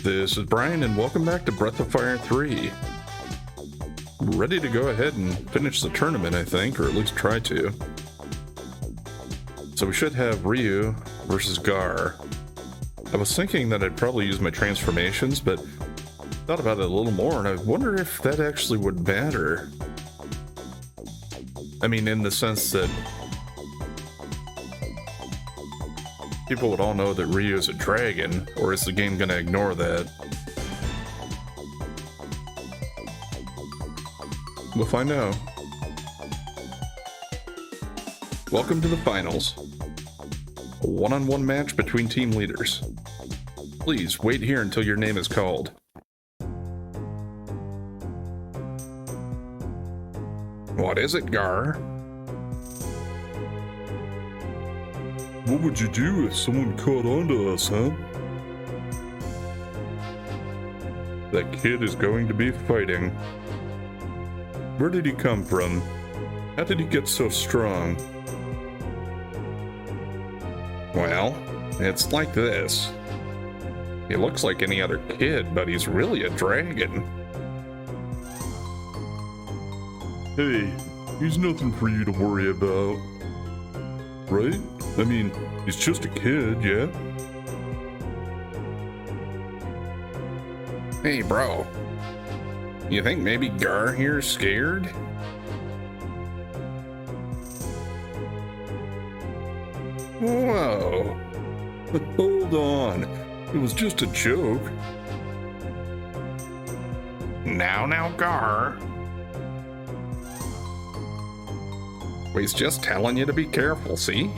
This is Brian, and welcome back to Breath of Fire 3. Ready to go ahead and finish the tournament, I think, or at least try to. So we should have Ryu versus Gar. I was thinking that I'd probably use my transformations, but thought about it a little more, and I wonder if that actually would matter. I mean, in the sense that people would all know that Ryu is a dragon, or is the game going to ignore that? We'll find out. Welcome to the finals. A one-on-one match between team leaders. Please wait here until your name is called. What is it, Gar? What would you do if someone caught on to us, huh? That kid is going to be fighting. Where did he come from? How did he get so strong? Well, it's like this. He looks like any other kid, but he's really a dragon. Hey, he's nothing for you to worry about. Right? I mean, he's just a kid, yeah? Hey, bro. You think maybe Gar here's scared? Whoa. Hold on. It was just a joke. Now, Gar. He's just telling you to be careful, see?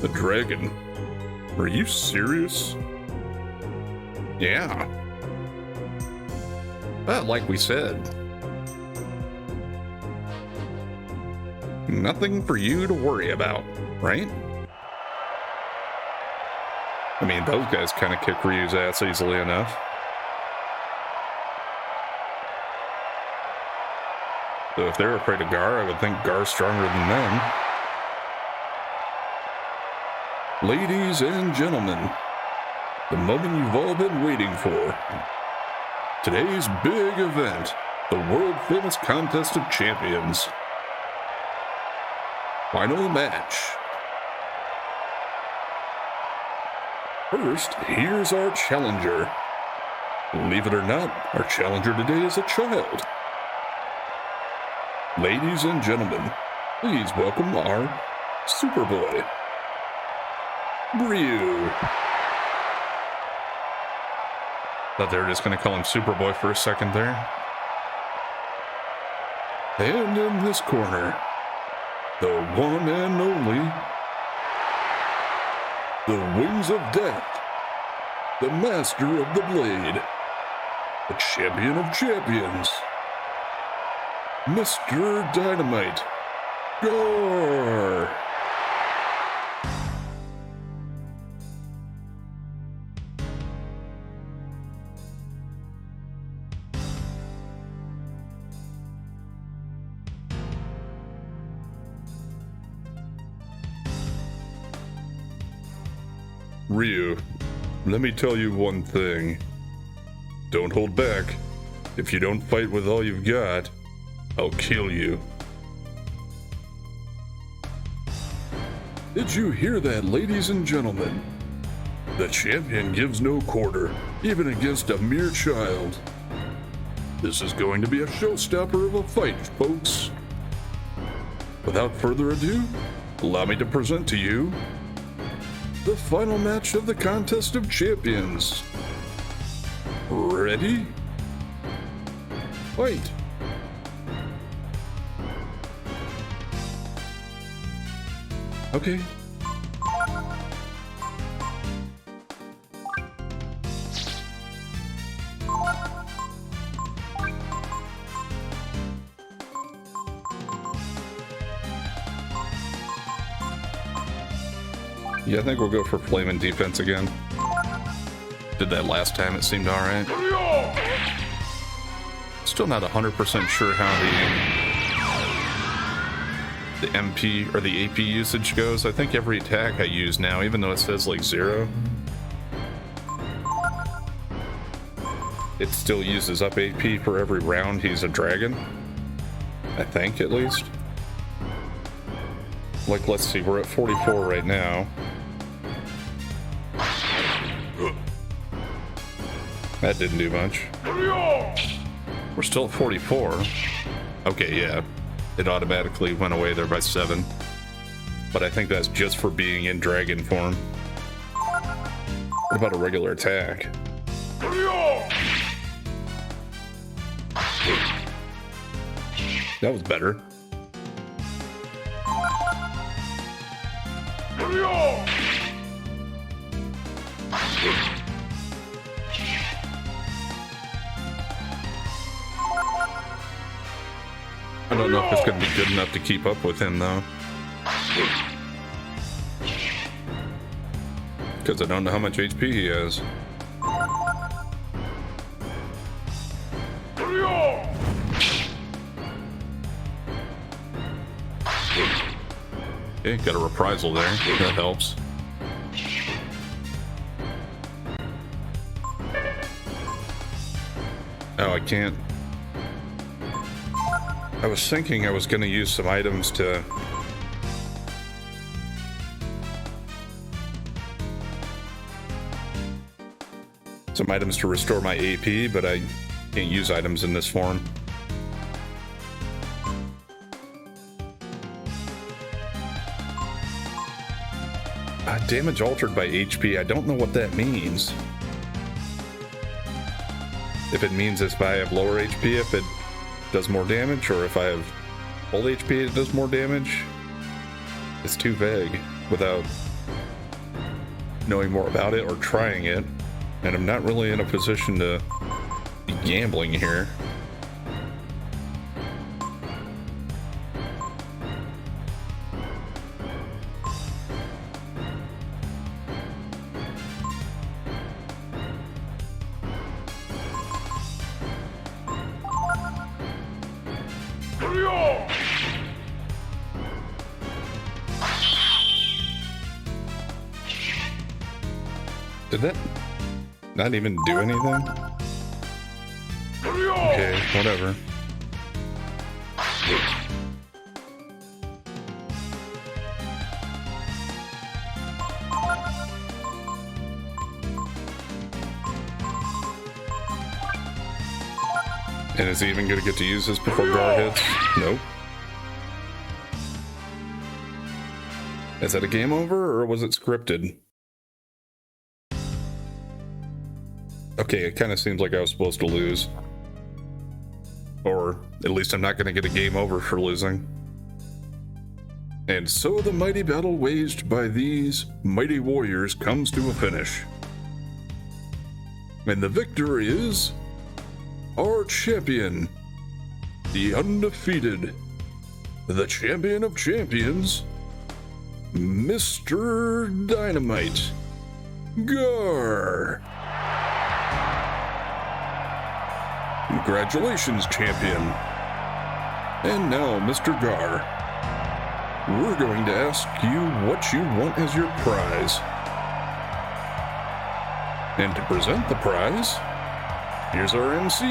A dragon? Are you serious? Yeah. But like we said, nothing for you to worry about, right? I mean, those guys kind of kick Ryu's ass easily enough. So if they're afraid of Gar, I would think Gar's stronger than them. Ladies and gentlemen, the moment you've all been waiting for. Today's big event, the world-famous Contest of Champions. Final match. First, here's our challenger. Believe it or not, our challenger today is a child. Ladies and gentlemen, please welcome our Superboy, Ryu. Thought they were just going to call him Superboy for a second there. And in this corner, the one and only, the Wings of Death, the Master of the Blade, the Champion of Champions, Mr. Dynamite, Gar. Ryu, let me tell you one thing. Don't hold back. If you don't fight with all you've got, I'll kill you. Did you hear that, ladies and gentlemen? The champion gives no quarter, even against a mere child. This is going to be a showstopper of a fight, folks. Without further ado, allow me to present to you the final match of the Contest of Champions. Ready? Fight! Okay. Yeah, I think we'll go for flame and defense again. Did that last time, it seemed alright. Still not 100% sure how the MP or the AP usage goes. I think every attack I use now, even though it says like 0, it still uses up AP for every round he's a dragon. I think, at least. Like, let's see, we're at 44 right now. That didn't do much. We're still at 44. Okay, yeah. It automatically went away there by 7. But I think that's just for being in dragon form. What about a regular attack? That was better. I don't know if it's going to be good enough to keep up with him, though. Because I don't know how much HP he has. Okay, got a reprisal there. That helps. Oh, I can't. I was thinking I was going to use some items to... Some items to restore my AP, but I can't use items in this form. Damage altered by HP. I don't know what that means. If it means if I have lower HP, if it does more damage, or if I have full HP, it does more damage. It's too vague without knowing more about it or trying it. And I'm not really in a position to be gambling here. Did that not even do anything? Okay, whatever. And is he even going to get to use this before Gar hits? Nope. Is that a game over, or was it scripted? Okay, it kind of seems like I was supposed to lose. Or at least I'm not going to get a game over for losing. And so the mighty battle waged by these mighty warriors comes to a finish. And the victor is our champion, the undefeated, the champion of champions, Mr. Dynamite, Gar. Congratulations, champion. And now, Mr. Gar, we're going to ask you what you want as your prize. And to present the prize, here's our MC,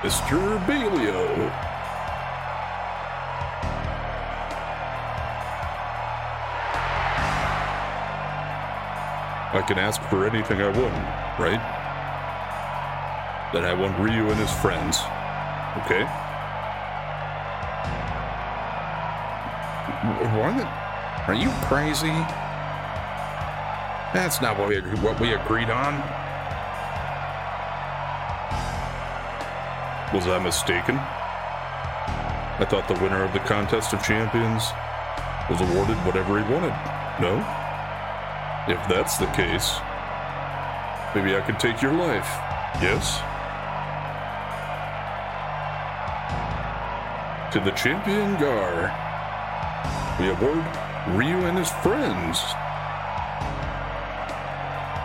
Mr. Bailio. I can ask for anything I want, right? Then I want Ryu and his friends. Okay? What? Are you crazy? That's not what we agreed on. Was I mistaken? I thought the winner of the Contest of Champions was awarded whatever he wanted. No? If that's the case, maybe I could take your life. Yes? To the champion Gar, we award Ryu and his friends.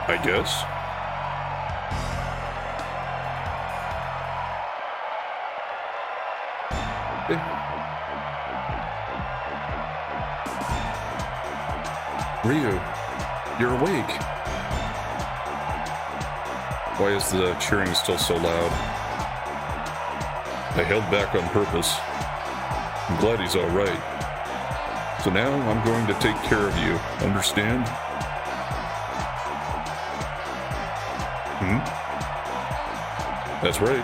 I guess. Ryu, you're awake. Why is the cheering still so loud? I held back on purpose. I'm glad he's alright. So now I'm going to take care of you, understand? That's right.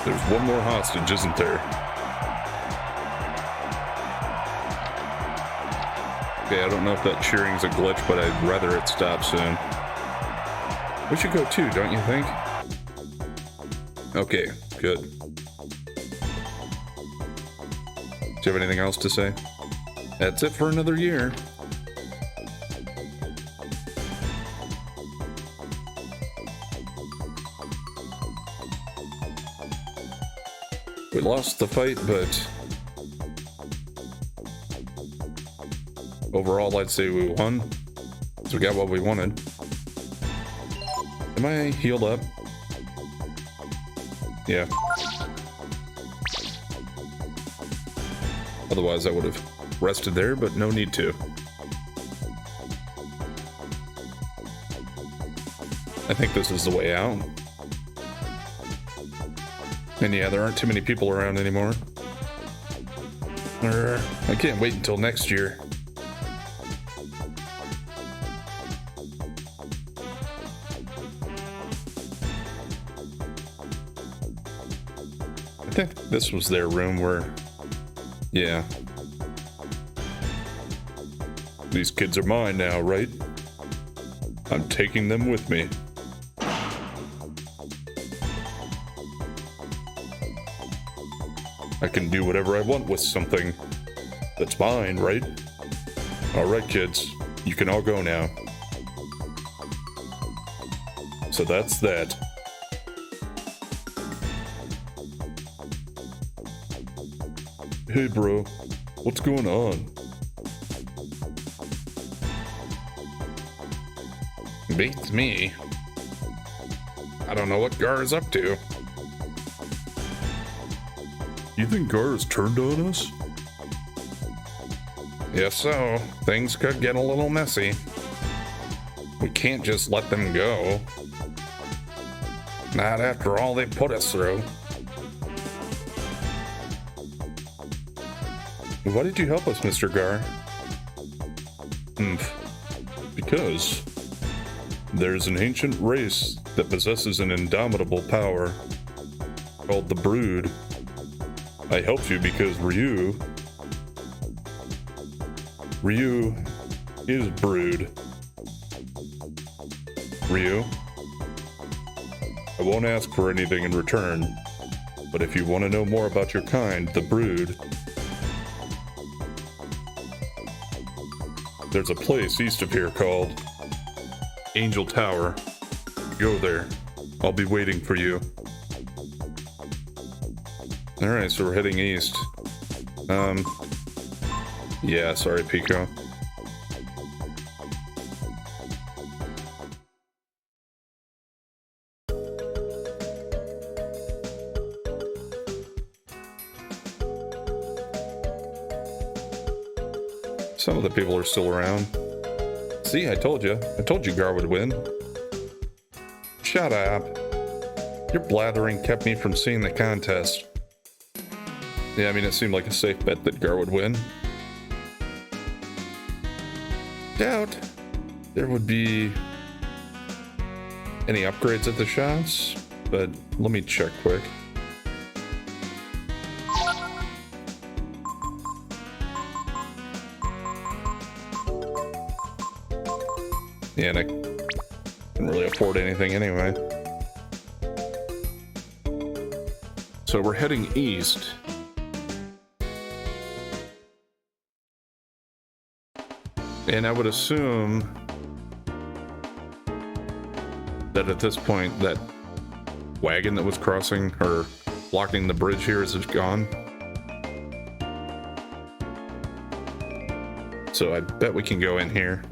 There's one more hostage, isn't there? Okay, I don't know if that cheering's a glitch, but I'd rather it stop soon. We should go too, don't you think? Okay, good. Do you have anything else to say? That's it for another year. We lost the fight, but overall I'd say we won. So we got what we wanted. Am I healed up? Yeah. Otherwise I would have rested there, but no need to. I think this is the way out. And yeah, there aren't too many people around anymore. I can't wait until next year. I think this was their room where... Yeah. These kids are mine now, right? I'm taking them with me. I can do whatever I want with something that's mine, right? Alright, kids. You can all go now. So that's that. Hey, bro. What's going on? Beats me. I don't know what Gar is up to. You think Gar has turned on us? If so, things could get a little messy. We can't just let them go. Not after all they put us through. Why did you help us, Mr. Gar? Because there's an ancient race that possesses an indomitable power called the Brood. I helped you because Ryu is Brood. Ryu, I won't ask for anything in return, but if you want to know more about your kind, the Brood, there's a place east of here called Angel Tower. Go there. I'll be waiting for you. Alright, so we're heading east. Yeah, sorry, Pico. Some of the people are still around. See, I told you. I told you Gar would win. Shut up. Your blathering kept me from seeing the contest. Yeah, I mean, it seemed like a safe bet that Gar would win. Doubt there would be any upgrades at the shops, but let me check quick. Yeah, and I couldn't really afford anything anyway. So we're heading east. And I would assume that at this point, that wagon that was crossing or blocking the bridge here is gone. So I bet we can go in here.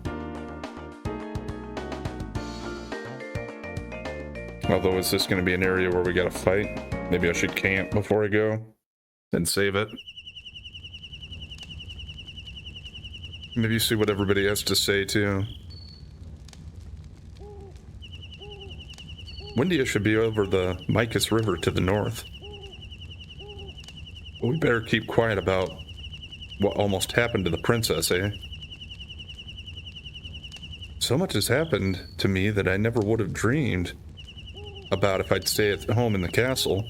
Although, is this going to be an area where we got to fight? Maybe I should camp before I go, then save it. Maybe see what everybody has to say, too. Windia should be over the Micus River to the north. We better keep quiet about what almost happened to the princess, eh? So much has happened to me that I never would have dreamed about if I'd stay at home in the castle.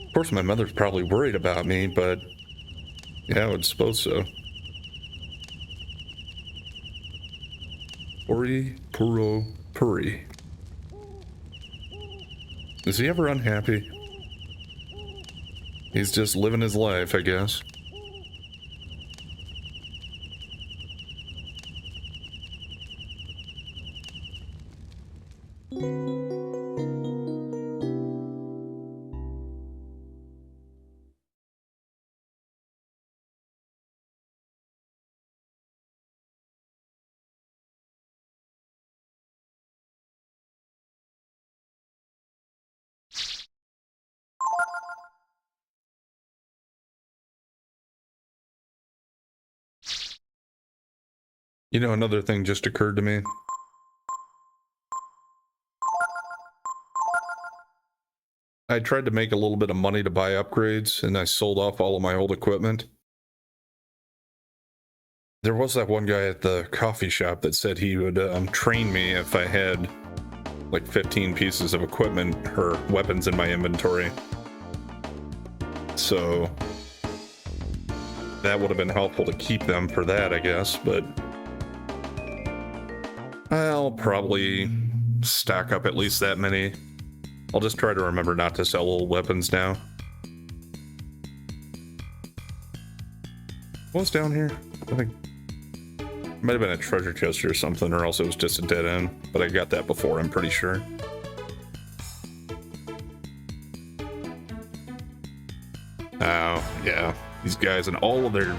Of course, my mother's probably worried about me, but yeah, I would suppose so. Puri Puro Puri. Is he ever unhappy? He's just living his life, I guess. You know, another thing just occurred to me. I tried to make a little bit of money to buy upgrades, and I sold off all of my old equipment. There was that one guy at the coffee shop that said he would train me if I had like 15 pieces of equipment or weapons in my inventory. So that would have been helpful to keep them for that, I guess, but I'll probably stock up at least that many. I'll just try to remember not to sell old weapons now. What's down here? I think it might have been a treasure chest or something, or else it was just a dead end, but I got that before, I'm pretty sure. Oh, yeah. These guys and all of their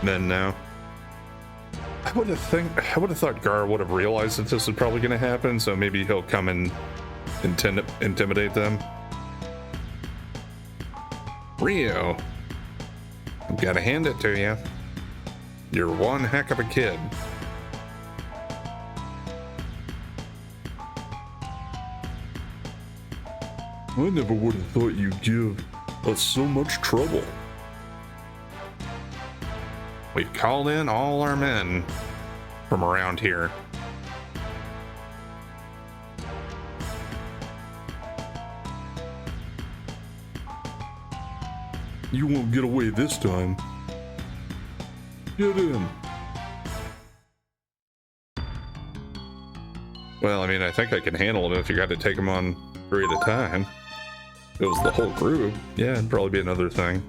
men now. I would have thought Gar would have realized that this was probably going to happen, so maybe he'll come and intimidate them. Rio, I've got to hand it to you. You're one heck of a kid. I never would have thought you'd give us so much trouble. We've called in all our men from around here. You won't get away this time. Get in. Well, I mean, I think I can handle it if you got to take them on 3 at a time. If it was the whole group, yeah, it'd probably be another thing.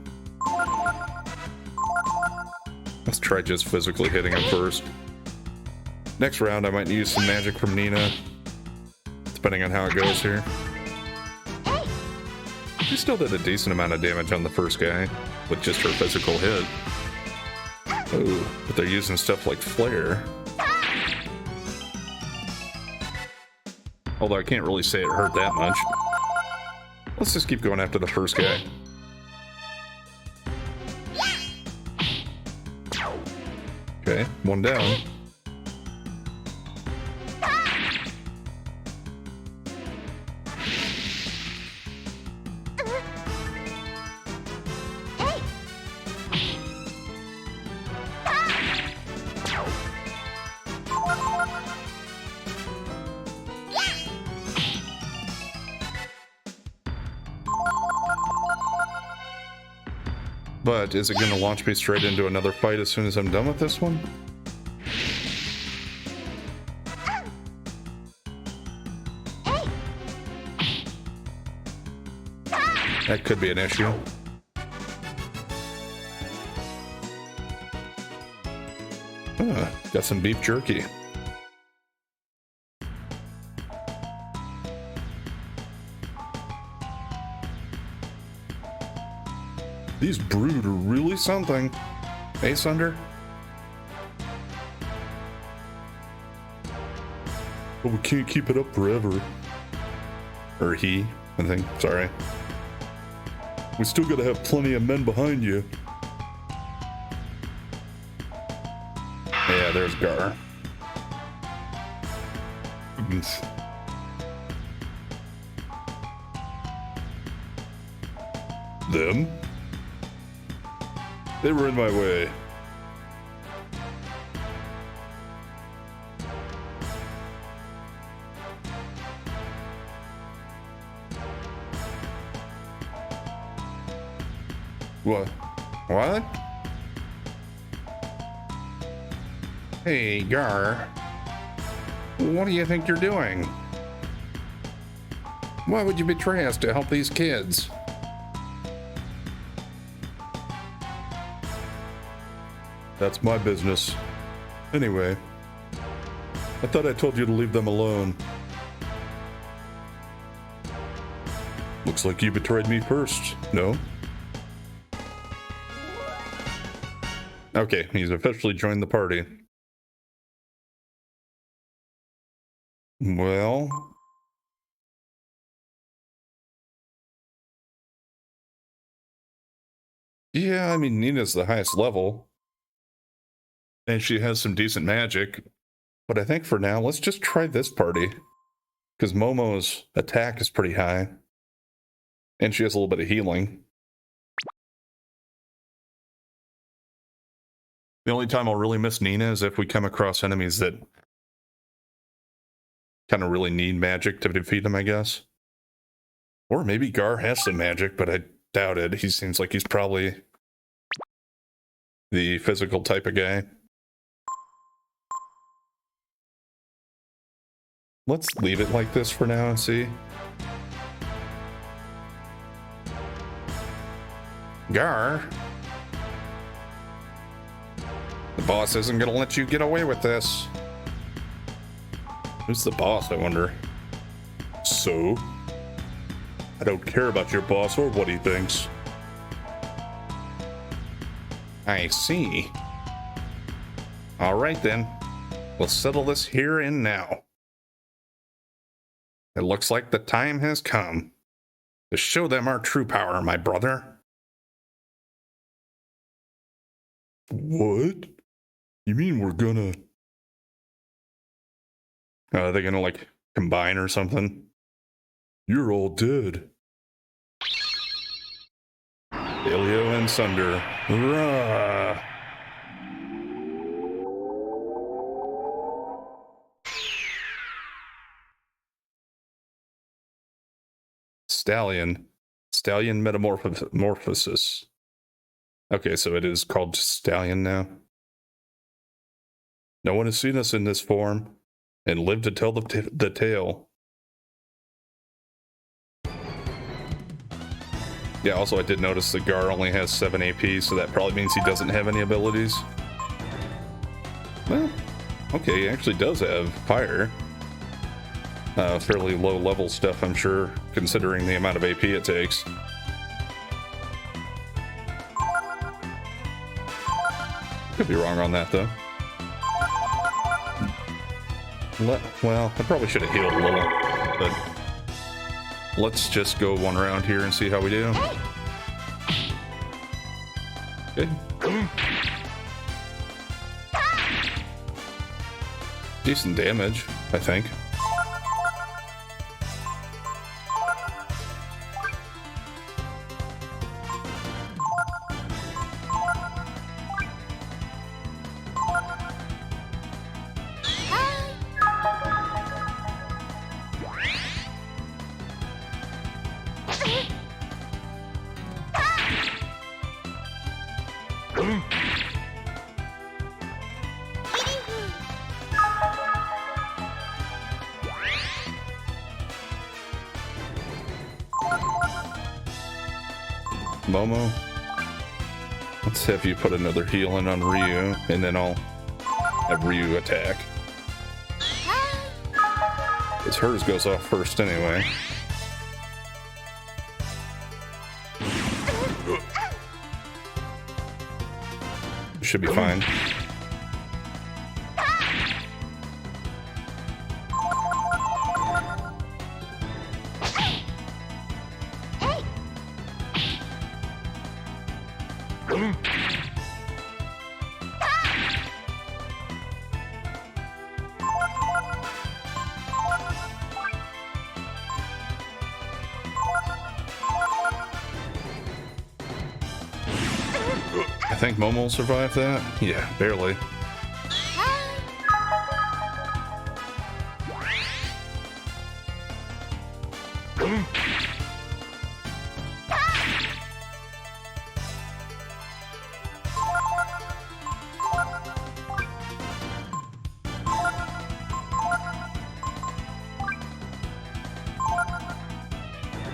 Let's try just physically hitting him first. Next round, I might use some magic from Nina, depending on how it goes here. She still did a decent amount of damage on the first guy with just her physical hit. Oh, but they're using stuff like Flare. Although I can't really say it hurt that much. Let's just keep going after the first guy. Okay, one down. But is it going to launch me straight into another fight as soon as I'm done with this one? That could be an issue. Got some beef jerky. These brood are really Something. Hey, Sunder? but we can't keep it up forever. Or he, I think. Sorry. We still gotta have plenty of men behind you. Yeah, there's Gar. Them? They were in my way. What? Hey, Gar. What do you think you're doing? Why would you betray us to help these kids? That's my business. Anyway, I thought I told you to leave them alone. Looks like you betrayed me first, no? Okay, he's officially joined the party. Well... yeah, I mean, Nina's the highest level. And she has some decent magic. But I think for now, let's just try this party. Because Momo's attack is pretty high. And she has a little bit of healing. The only time I'll really miss Nina is if we come across enemies that kind of really need magic to defeat them, I guess. Or maybe Gar has some magic, but I doubt it. He seems like he's probably the physical type of guy. Let's leave it like this for now and see. Gar. The boss isn't gonna let you get away with this. Who's the boss, I wonder? So? I don't care about your boss or what he thinks. I see. All right then. We'll settle this here and now. It looks like the time has come to show them our true power, my brother. What? You mean we're gonna... Are they gonna, like, combine or something? You're all dead. Ilio and Sunder. Rah! Stallion. Stallion metamorphosis. Okay, so it is called Stallion now. No one has seen us in this form and lived to tell the tale. Yeah, also I did notice that Gar only has 7 AP, so that probably means he doesn't have any abilities. Well, okay, he actually does have fire. Fairly low level stuff, I'm sure, considering the amount of AP it takes. Could be wrong on that, though. Well, I probably should have healed a little, but let's just go one round here and see how we do. Okay. Decent damage, I think. Momo, let's have you put another heal in on Ryu, and then I'll have Ryu attack. Because hers goes off first anyway. Should be fine. think Momo will survive that. Yeah, barely.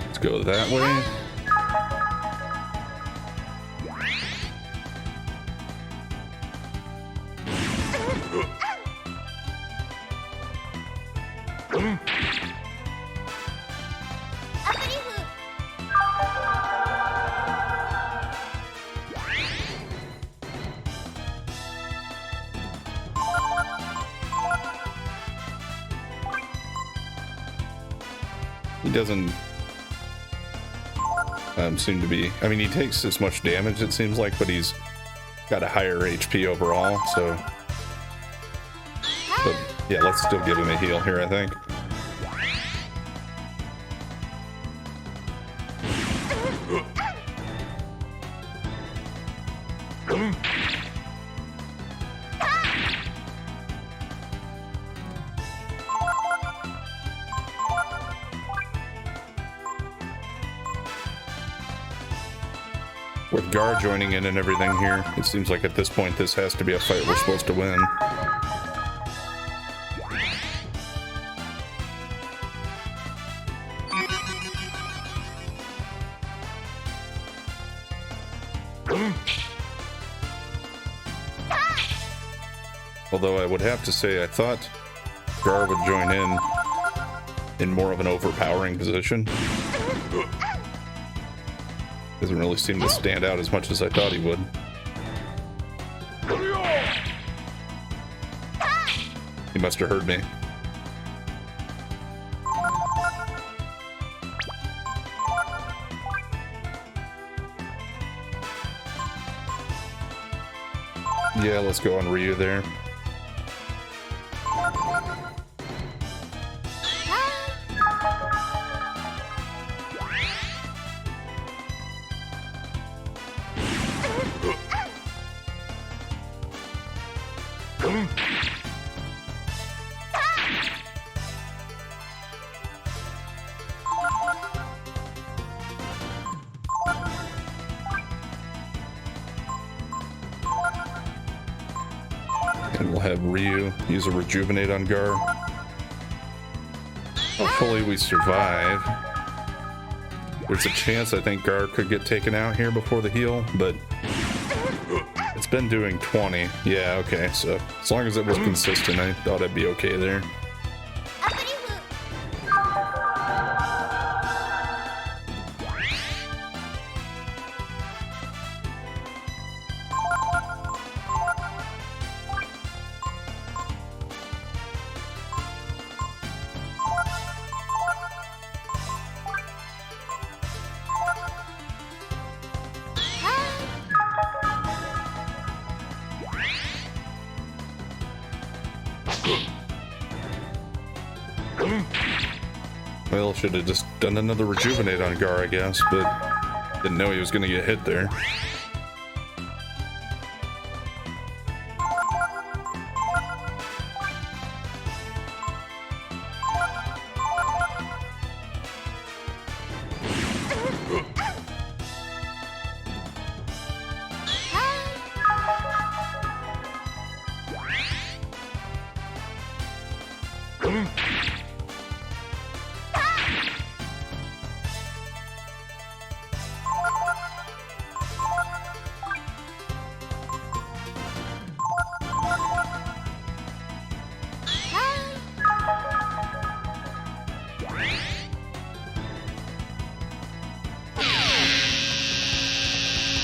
Let's go that way. He doesn't seem to be. I mean, he takes as much damage, it seems like, but he's got a higher HP overall, so. But yeah, let's still give him a heal here, I think. With Gar joining in and everything here, it seems like at this point this has to be a fight we're supposed to win. Although I would have to say I thought Gar would join in more of an overpowering position. Doesn't really seem to stand out as much as I thought he would. He must have heard me. Yeah, let's go on Ryu there. And we'll have Ryu use a rejuvenate on Gar. Hopefully we survive. There's a chance I think Gar could get taken out here before the heal, but it's been doing 20. Yeah, okay, so as long as it was consistent, I thought I'd be okay there. Well, should have just done another rejuvenate on Gar, I guess, but didn't know he was going to get hit there.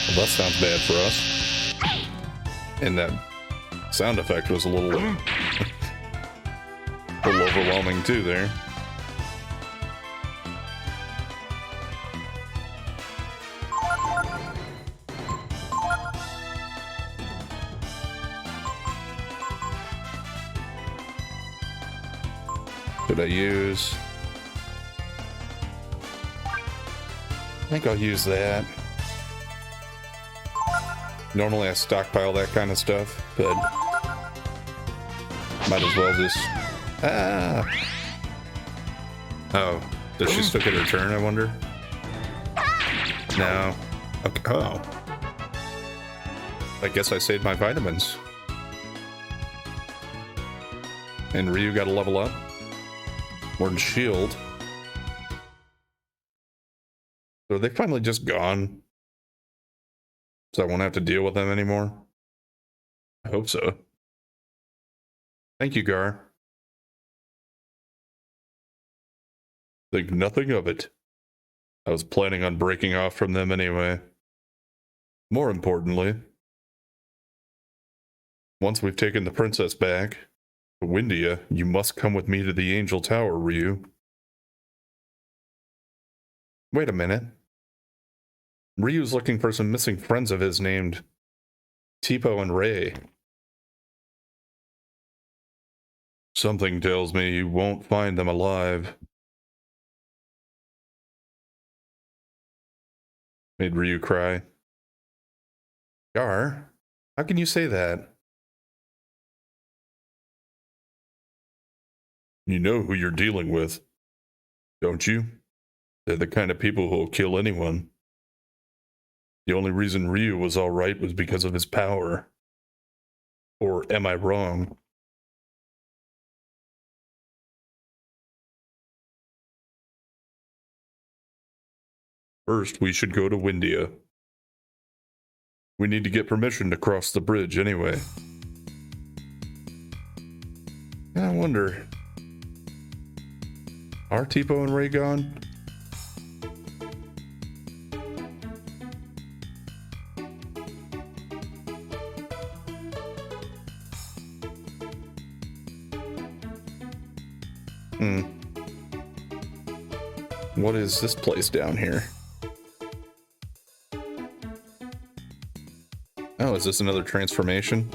Well, that sounds bad for us. And that sound effect was a little overwhelming too there. Should I use? I think I'll use that. Normally I stockpile that kind of stuff, but might as well just... Ah! Oh, does she still get her turn, I wonder? No. Okay. Oh. I guess I saved my vitamins. And Ryu got a level up. We're in shield. So are they finally just gone? So I won't have to deal with them anymore? I hope so. Thank you, Gar. Think nothing of it. I was planning on breaking off from them anyway. More importantly, once we've taken the princess back to Windia, you must come with me to the Angel Tower, Ryu. Wait a minute. Ryu's looking for some missing friends of his named Tipo and Ray. Something tells me you won't find them alive. Made Ryu cry. Gar, how can you say that? You know who you're dealing with, don't you? They're the kind of people who'll kill anyone. The only reason Ryu was alright was because of his power. Or am I wrong? First, we should go to Windia. We need to get permission to cross the bridge anyway. I wonder... Are Tipo and Ray gone? What is this place down here? Oh, is this another transformation?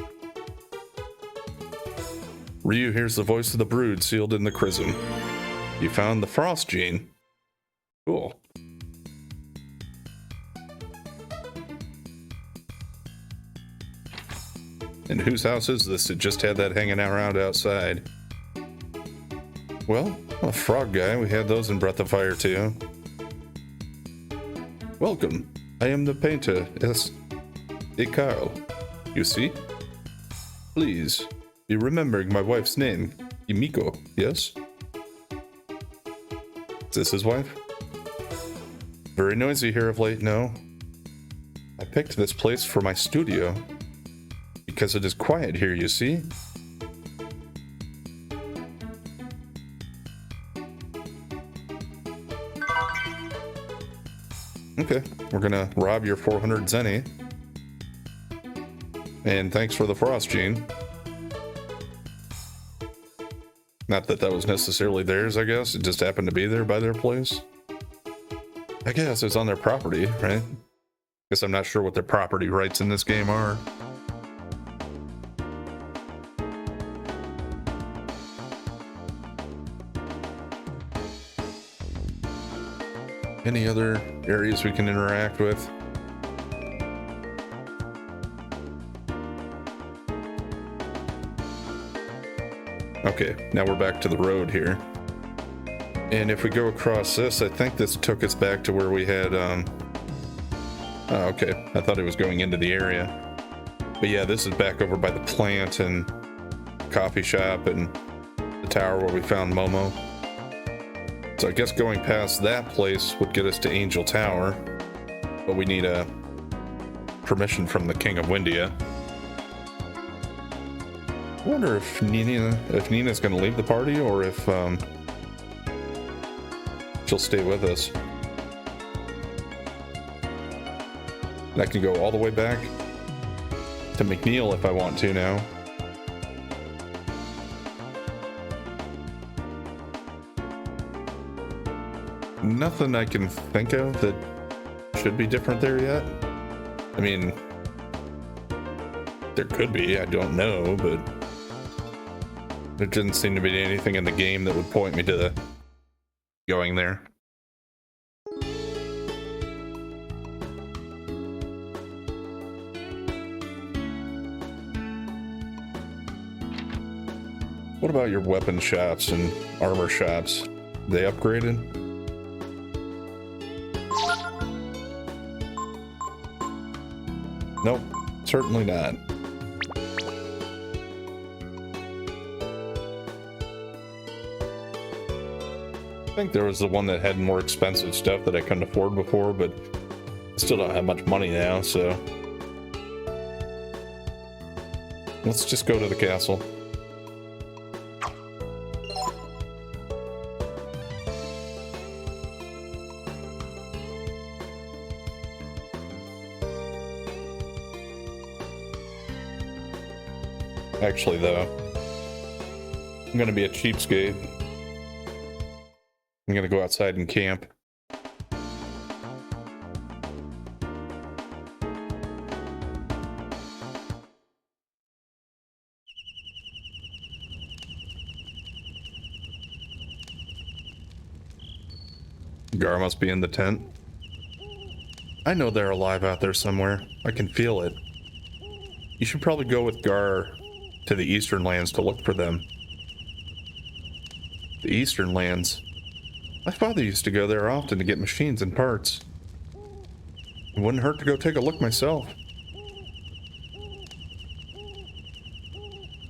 Ryu hears the voice of the brood sealed in the chrism. You found the frost gene. Cool. And whose house is this that just had that hanging around outside? Well, a frog guy. We had those in Breath of Fire too. Welcome. I am the painter, Carl. You see? Please, be remembering my wife's name. Yumiko, yes? Is this his wife? Very noisy here of late, no? I picked this place for my studio. Because it is quiet here, you see? Okay, we're gonna rob your 400 zenny. And thanks for the frost gene. Not that that was necessarily theirs, I guess. It just happened to be there by their place. I guess it's on their property, right? Guess I'm not sure what their property rights in this game are. Any other areas we can interact with? Okay, now we're back to the road here. And if we go across this, I think this took us back to where we had, oh, okay. I thought it was going into the area. But yeah, this is back over by the plant and coffee shop and the tower where we found Momo. So I guess going past that place would get us to Angel Tower, but we need a permission from the King of Windia. I wonder if Nina's going to leave the party or if she'll stay with us. And I can go all the way back to McNeil if I want to now. Nothing I can think of that should be different there yet. I mean, there could be, I don't know, but there didn't seem to be anything in the game that would point me to going there. What about your weapon shops and armor shops? They upgraded? Nope, certainly not. I think there was the one that had more expensive stuff that I couldn't afford before, but I still don't have much money now, so let's just go to the castle. Actually, though, I'm gonna be a cheapskate. I'm gonna go outside and camp. Gar must be in the tent. I know they're alive out there somewhere. I can feel it. You should probably go with Gar to the Eastern Lands to look for them. The Eastern Lands? My father used to go there often to get machines and parts. It wouldn't hurt to go take a look myself.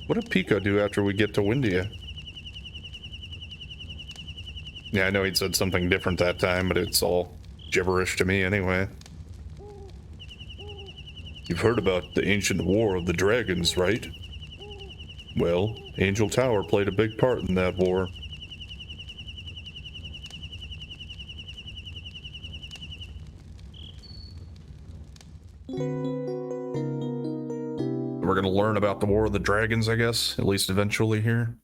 What did Pico do after we get to Windia? Yeah, I know he'd said something different that time, but it's all gibberish to me anyway. You've heard about the ancient war of the dragons, right? Well, Angel Tower played a big part in that war. We're gonna learn about the War of the Dragons, I guess, at least eventually here.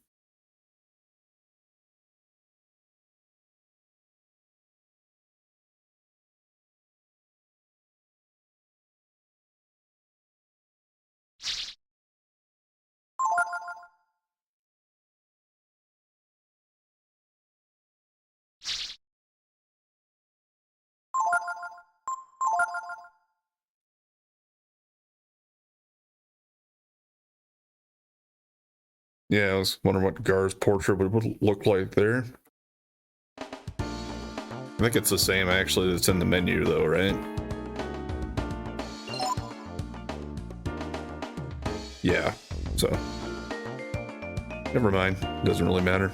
Yeah, I was wondering what Gar's portrait would look like there. I think it's the same, actually, that's in the menu, though, right? Yeah, so never mind. Doesn't really matter.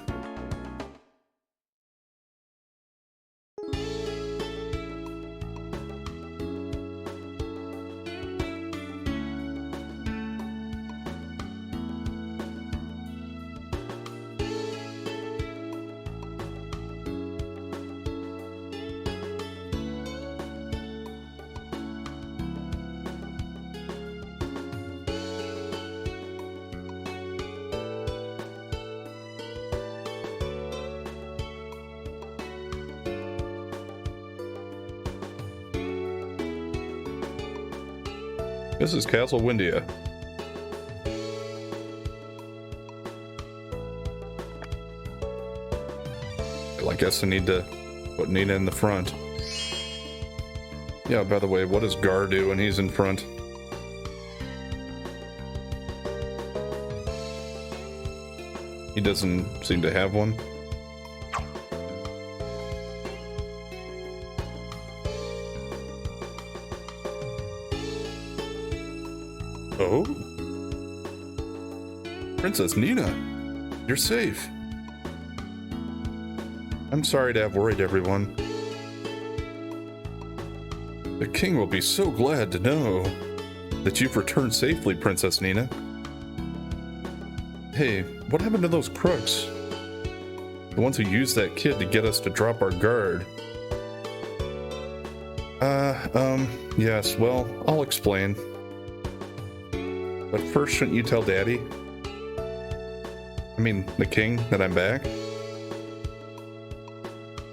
This is Castle Windia. Well, I guess I need to put Nina in the front. Yeah, by the way, what does Gar do when he's in front? He doesn't seem to have one. Oh? Princess Nina, you're safe. I'm sorry to have worried everyone. The king will be so glad to know that you've returned safely, Princess Nina. Hey, what happened to those crooks? The ones who used that kid to get us to drop our guard. Yes, well, I'll explain. But first, shouldn't you tell Daddy? I mean, the king, that I'm back?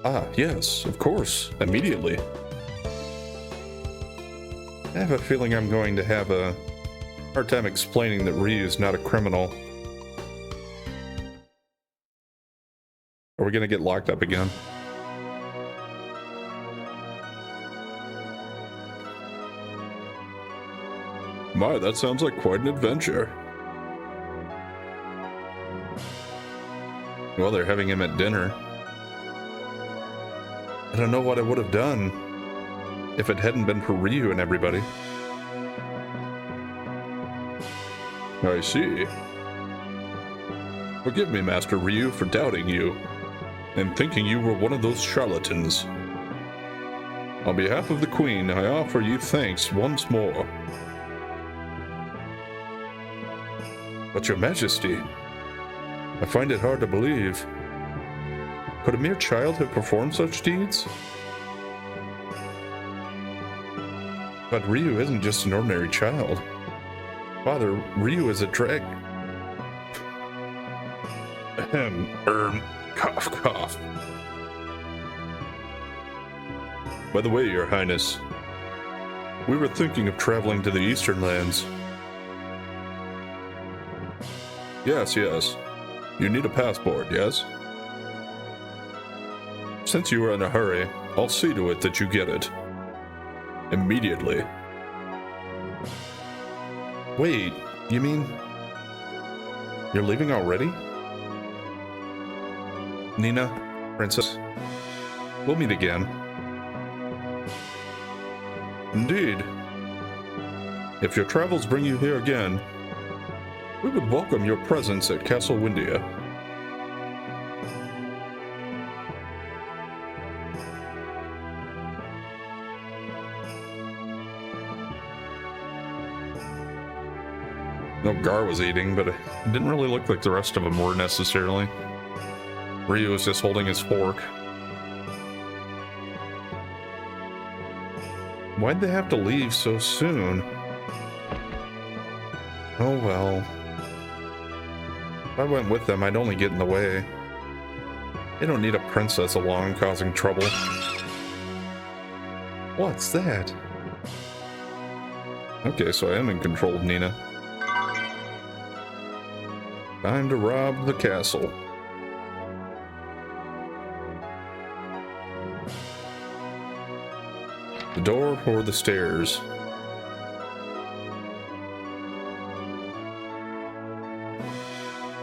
Ah, yes, of course, immediately. I have a feeling I'm going to have a hard time explaining that Ryu's not a criminal. Are we gonna get locked up again? My, that sounds like quite an adventure. Well, they're having him at dinner. I don't know what I would have done if it hadn't been for Ryu and everybody. I see. Forgive me, Master Ryu, for doubting you and thinking you were one of those charlatans. On behalf of the Queen, I offer you thanks once more. But Your Majesty, I find it hard to believe. Could a mere child have performed such deeds? But Ryu isn't just an ordinary child. Father, Ryu is a cough, cough. By the way, Your Highness, we were thinking of traveling to the Eastern lands. Yes. You need a passport, yes? Since you are in a hurry, I'll see to it that you get it. Immediately. Wait, you mean you're leaving already? Nina, Princess, we'll meet again. Indeed. If your travels bring you here again, we would welcome your presence at Castle Windia. No, Gar was eating, but it didn't really look like the rest of them were necessarily. Ryu was just holding his fork. Why'd they have to leave so soon? Oh well. If I went with them, I'd only get in the way. They don't need a princess along causing trouble. What's that? Okay, so I am in control of Nina. Time to rob the castle. The door or the stairs?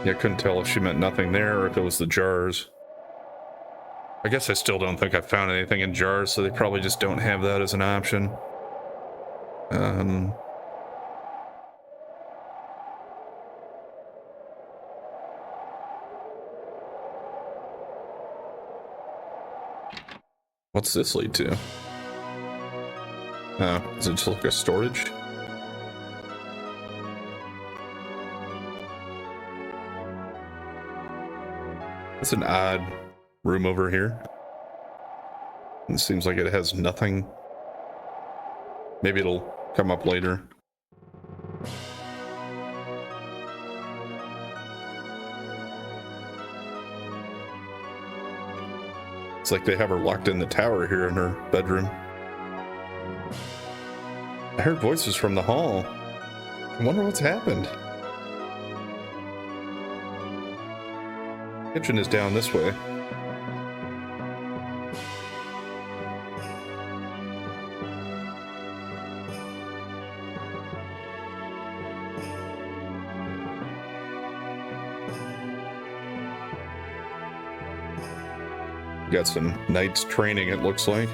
Yeah, I couldn't tell if she meant nothing there or if it was the jars. I guess I still don't think I found anything in jars, so they probably just don't have that as an option. What's this lead to? Oh, is it just like a storage? It's an odd room over here. It seems like it has nothing. Maybe it'll come up later. It's like they have her locked in the tower here in her bedroom. I heard voices from the hall. I wonder what's happened. Kitchen is down this way. Got some knights training, it looks like.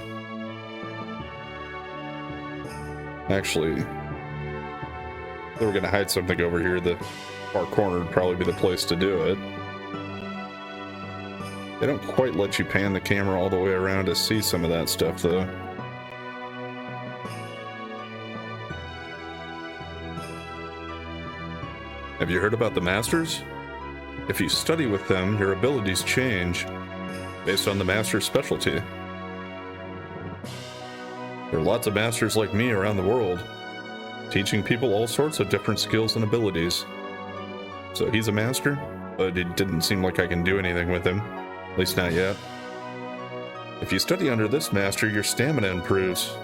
Actually, they were going to hide something over here. The far corner would probably be the place to do it. They don't quite let you pan the camera all the way around to see some of that stuff, though. Have you heard about the Masters? If you study with them, your abilities change based on the Master's specialty. There are lots of Masters like me around the world, teaching people all sorts of different skills and abilities. So he's a Master, but it didn't seem like I can do anything with him. At least not yet. If you study under this Master, your stamina improves.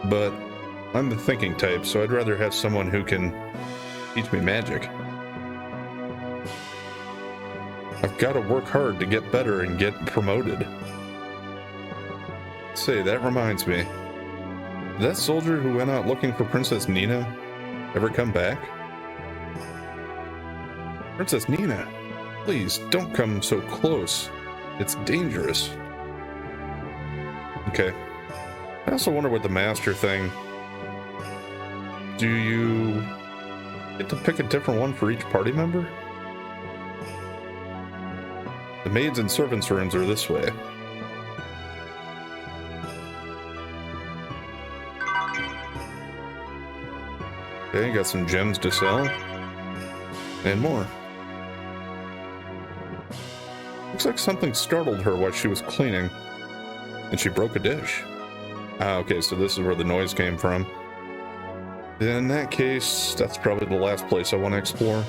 But I'm the thinking type, so I'd rather have someone who can teach me magic. I've got to work hard to get better and get promoted. Say, that reminds me. Did that soldier who went out looking for Princess Nina ever come back? Princess Nina? Please, don't come so close. It's dangerous. Okay. I also wonder what the master thing... Do you get to pick a different one for each party member? The maids and servants' rooms are this way. Okay, got some gems to sell. And more. Looks like something startled her while she was cleaning. And she broke a dish. Ah, okay, so this is where the noise came from. In that case, that's probably the last place I want to explore.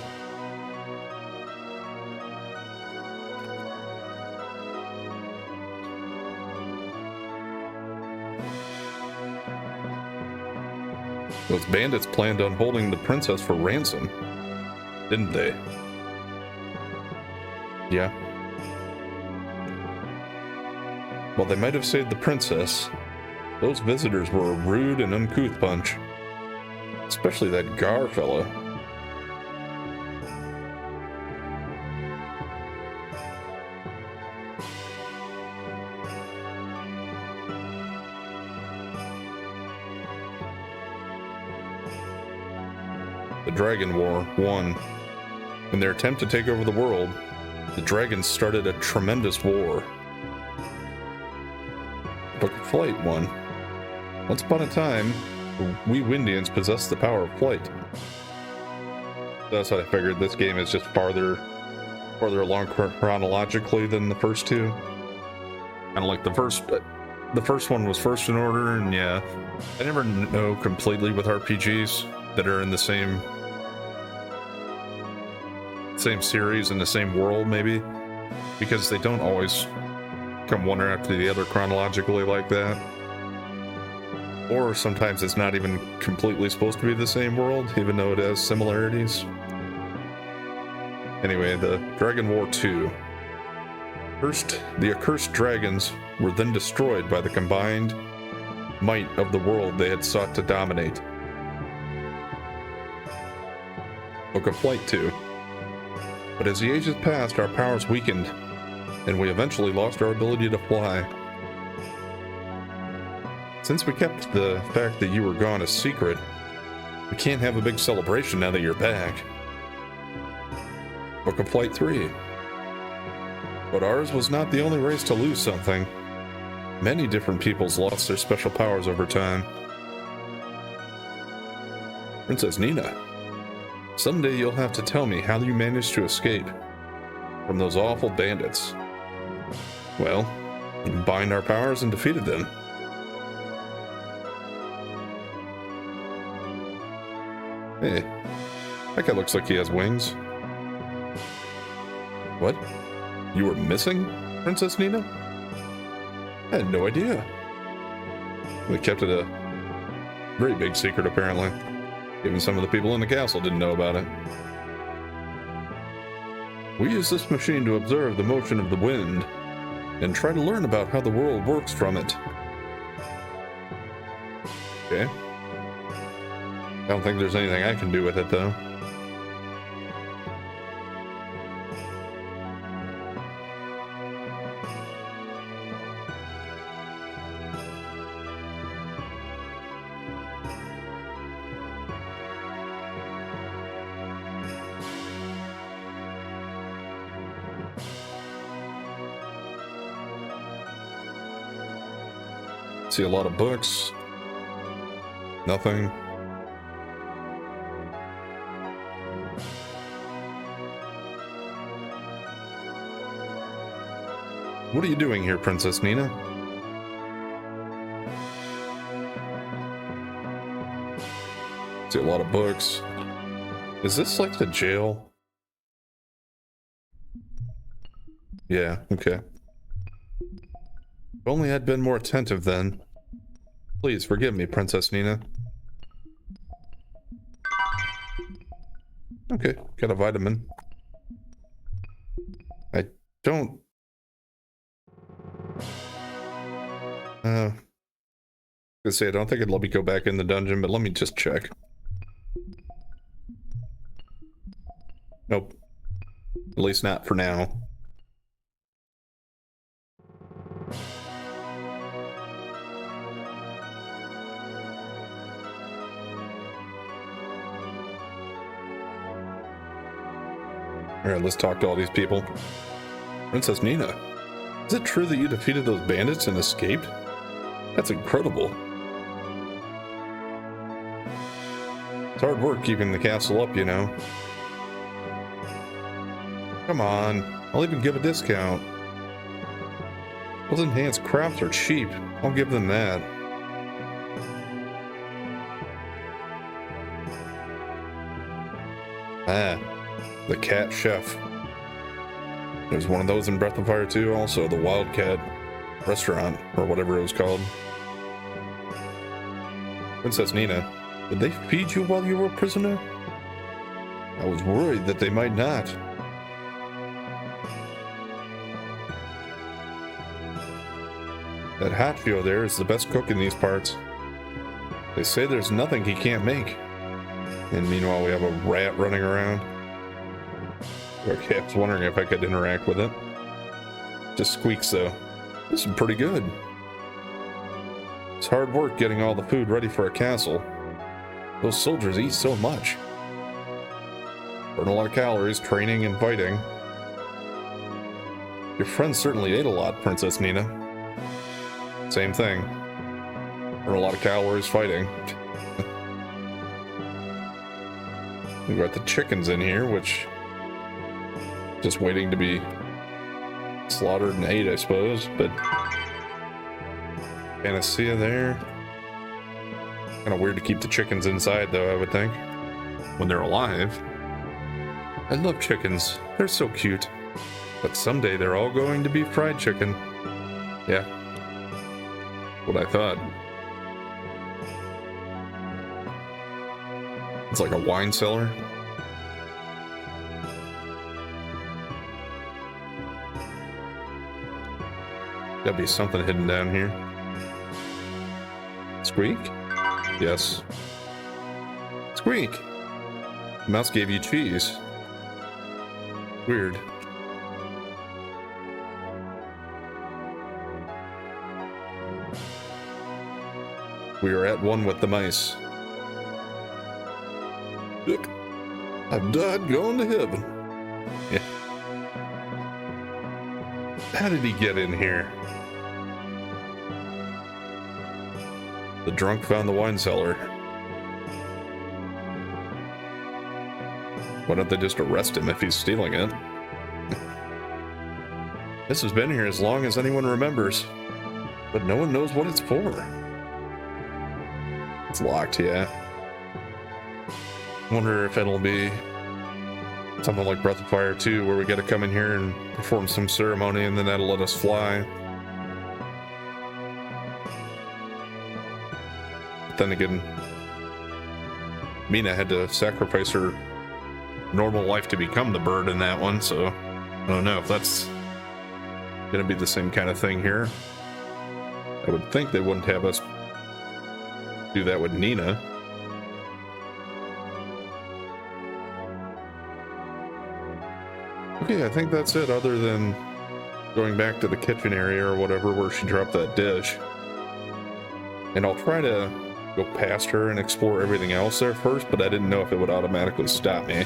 Those bandits planned on holding the princess for ransom, didn't they? Yeah. While they might have saved the princess, those visitors were a rude and uncouth bunch. Especially that Gar fella. The Dragon War won. In their attempt to take over the world, the dragons started a tremendous war. Book of Flight won. Once upon a time, we Windians possessed the power of flight. That's what I figured. This game is just farther along chronologically than the first two. Kind of like the first one was first in order, and yeah, I never know completely with RPGs that are in the same series in the same world, maybe, because they don't always come one after the other chronologically like that. Or sometimes it's not even completely supposed to be the same world, even though it has similarities. Anyway, the Dragon War 2. First, the accursed dragons were then destroyed by the combined might of the world they had sought to dominate. Book of Flight 2. But as the ages passed, our powers weakened, and we eventually lost our ability to fly. Since we kept the fact that you were gone a secret, we can't have a big celebration now that you're back. Book of Flight 3. But ours was not the only race to lose something. Many different peoples lost their special powers over time. Princess Nina, someday you'll have to tell me how you managed to escape from those awful bandits. Well, we combined our powers and defeated them. Hey, that guy looks like he has wings. What? You were missing, Princess Nina? I had no idea. We kept it a very big secret, apparently. Even some of the people in the castle didn't know about it. We use this machine to observe the motion of the wind and try to learn about how the world works from it. Okay. I don't think there's anything I can do with it, though. See a lot of books. Nothing. What are you doing here, Princess Nina? See a lot of books. Is this like the jail? Yeah, okay. If only I'd been more attentive then. Please forgive me, Princess Nina. Okay, got a vitamin. I don't... I say I don't think it'd let me go back in the dungeon, but let me just check. Nope. At least not for now. Alright, let's talk to all these people. Princess Nina, is it true that you defeated those bandits and escaped? That's incredible. It's hard work keeping the castle up, you know. Come on, I'll even give a discount. Those enhanced crops are cheap. I'll give them that. Ah, the cat chef. There's one of those in Breath of Fire 2 also, the Wildcat restaurant, or whatever it was called. Princess Nina, did they feed you while you were a prisoner? I was worried that they might not. That Hachio there is the best cook in these parts. They say there's nothing he can't make. And meanwhile we have a rat running around. Okay, I was wondering if I could interact with it. Just squeaks though. This is pretty good. It's hard work getting all the food ready for a castle. Those soldiers eat so much. Burn a lot of calories training and fighting. Your friend certainly ate a lot, Princess Nina. Same thing. Burn a lot of calories fighting. We've got the chickens in here, which... just waiting to be slaughtered and ate, I suppose, but... Panacea there. Kind of weird to keep the chickens inside, though, I would think. When they're alive. I love chickens. They're so cute. But someday they're all going to be fried chicken. Yeah. What I thought. It's like a wine cellar. Gotta be something hidden down here. Squeak? Yes. Squeak! The mouse gave you cheese. Weird. We are at one with the mice. Look, I've died going to heaven. Yeah. How did he get in here? The drunk found the wine cellar. Why don't they just arrest him if he's stealing it? This has been here as long as anyone remembers, but no one knows what it's for. It's locked, yeah. Wonder if it'll be something like Breath of Fire 2, where we gotta come in here and perform some ceremony and then that'll let us fly. But then again, Mina had to sacrifice her normal life to become the bird in that one, so I don't know if that's gonna be the same kind of thing here. I would think they wouldn't have us do that with Nina. Okay, I think that's it, other than going back to the kitchen area or whatever where she dropped that dish. And I'll try to go past her and explore everything else there first, but I didn't know if it would automatically stop me.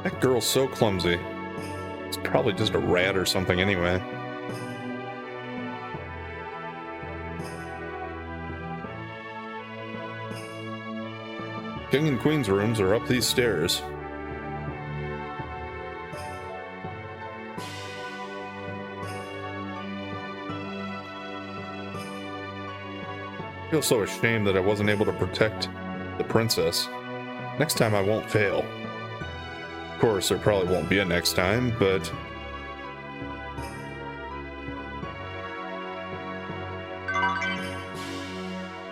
That girl's so clumsy. It's probably just a rat or something anyway. King and Queen's rooms are up these stairs. I feel so ashamed that I wasn't able to protect the princess. Next time I won't fail. Of course, there probably won't be a next time, but...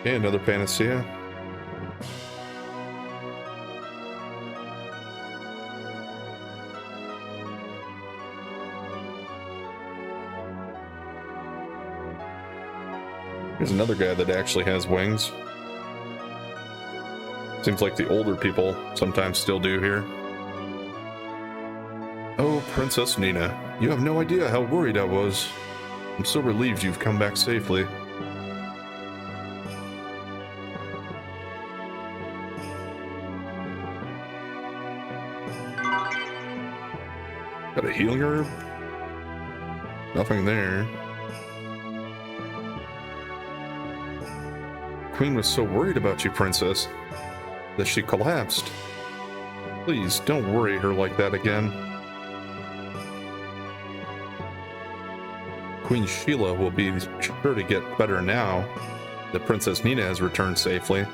Okay, another panacea. There's another guy that actually has wings. Seems like the older people sometimes still do here. Oh, Princess Nina, you have no idea how worried I was. I'm so relieved you've come back safely. Got a healing herb? Nothing there. Queen was so worried about you, Princess, that she collapsed. Please, don't worry her like that again. Queen Sheila will be sure to get better now that Princess Nina has returned safely.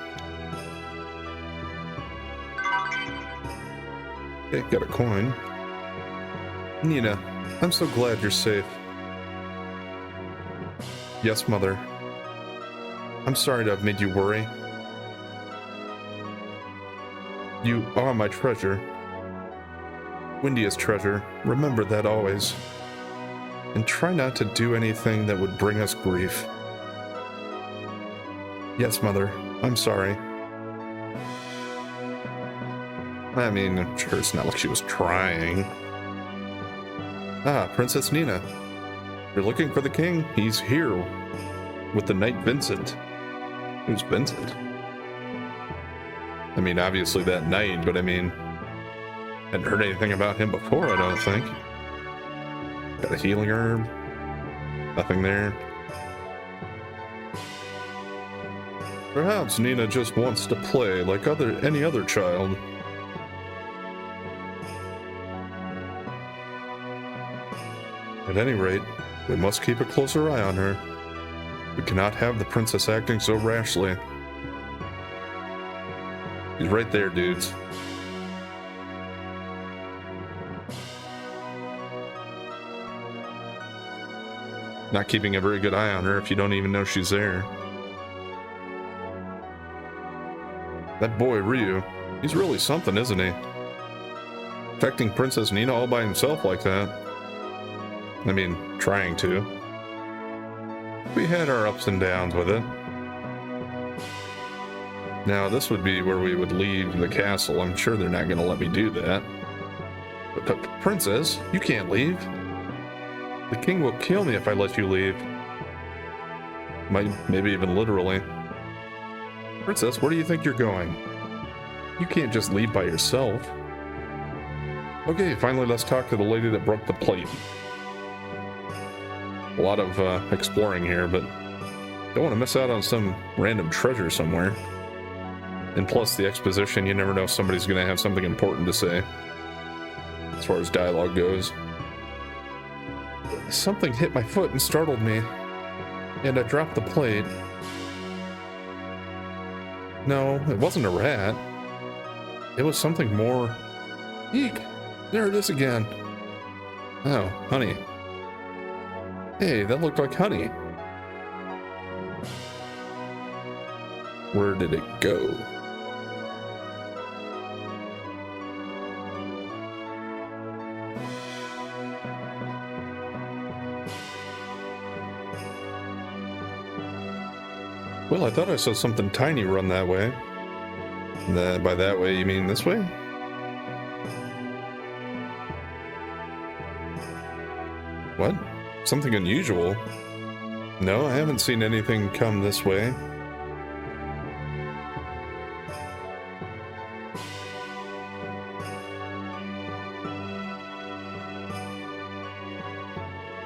Okay, got a coin. Nina, I'm so glad you're safe. Yes, Mother. I'm sorry to have made you worry. You are my treasure. Windia's treasure. Remember that always. And try not to do anything that would bring us grief. Yes, Mother. I'm sorry. I mean, I'm sure it's not like she was trying. Ah, Princess Nina. You're looking for the king? He's here. With the Knight Vincent. Who's Vincent? I mean, obviously that knight, but I mean, hadn't heard anything about him before, I don't think. Got a healing herb. Nothing there. Perhaps Nina just wants to play like any other child. At any rate, we must keep a closer eye on her. We cannot have the princess acting so rashly. He's right there, dudes. Not keeping a very good eye on her if you don't even know she's there. That boy, Ryu, he's really something, isn't he? Affecting Princess Nina all by himself like that. I mean, trying to. We had our ups and downs with it. Now, this would be where we would leave the castle. I'm sure they're not going to let me do that. But Princess, you can't leave. The king will kill me if I let you leave. Maybe even literally. Princess, where do you think you're going? You can't just leave by yourself. Okay, finally let's talk to the lady that broke the plate. A lot of exploring here, but don't want to miss out on some random treasure somewhere. And plus the exposition, you never know if somebody's going to have something important to say. As far as dialogue goes. Something hit my foot and startled me. And I dropped the plate. No, it wasn't a rat. It was something more... Eek! There it is again. Oh, honey. Hey, that looked like honey. Where did it go? Well, I thought I saw something tiny run that way. By that way, you mean this way? What? Something unusual? No, I haven't seen anything come this way.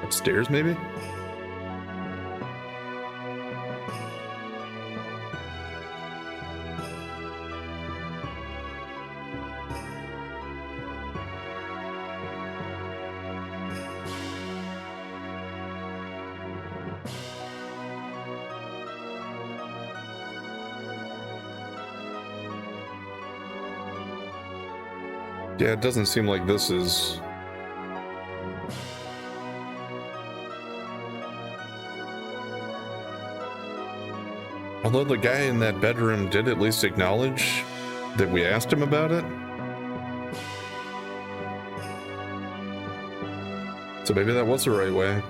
Upstairs, maybe? Yeah, it doesn't seem like this is... Although the guy in that bedroom did at least acknowledge that we asked him about it. So maybe that was the right way.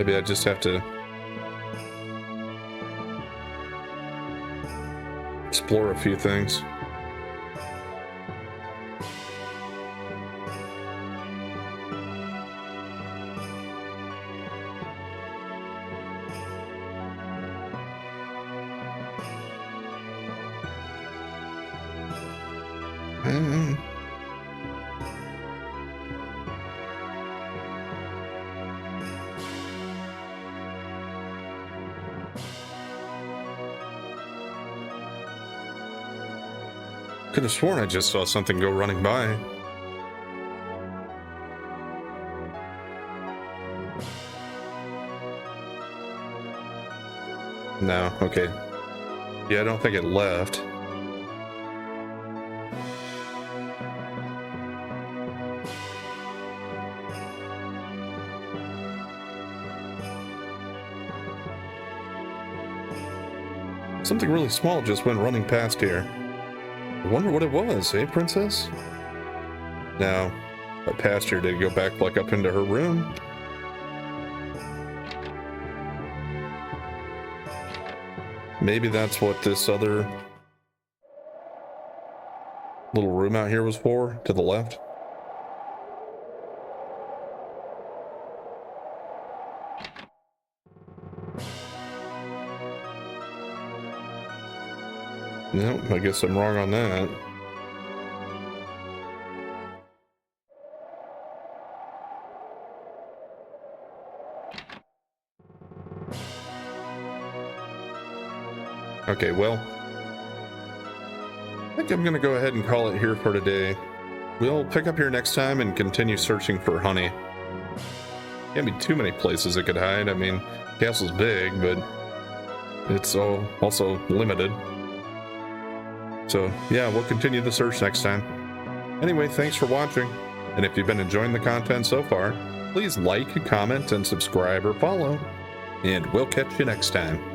Maybe I just have to explore a few things. Could have sworn I just saw something go running by. No, okay. Yeah, I don't think it left. Something really small just went running past here. I wonder what it was, eh, Princess? No, I passed her to go back like up into her room. Maybe that's what this other little room out here was for, to the left. Nope, I guess I'm wrong on that. Okay, well, I think I'm gonna go ahead and call it here for today. We'll pick up here next time and continue searching for honey. Can't be too many places it could hide. I mean, castle's big, but it's also limited. So yeah, we'll continue the search next time. Anyway, thanks for watching. And if you've been enjoying the content so far, please like, comment, and subscribe or follow. And we'll catch you next time.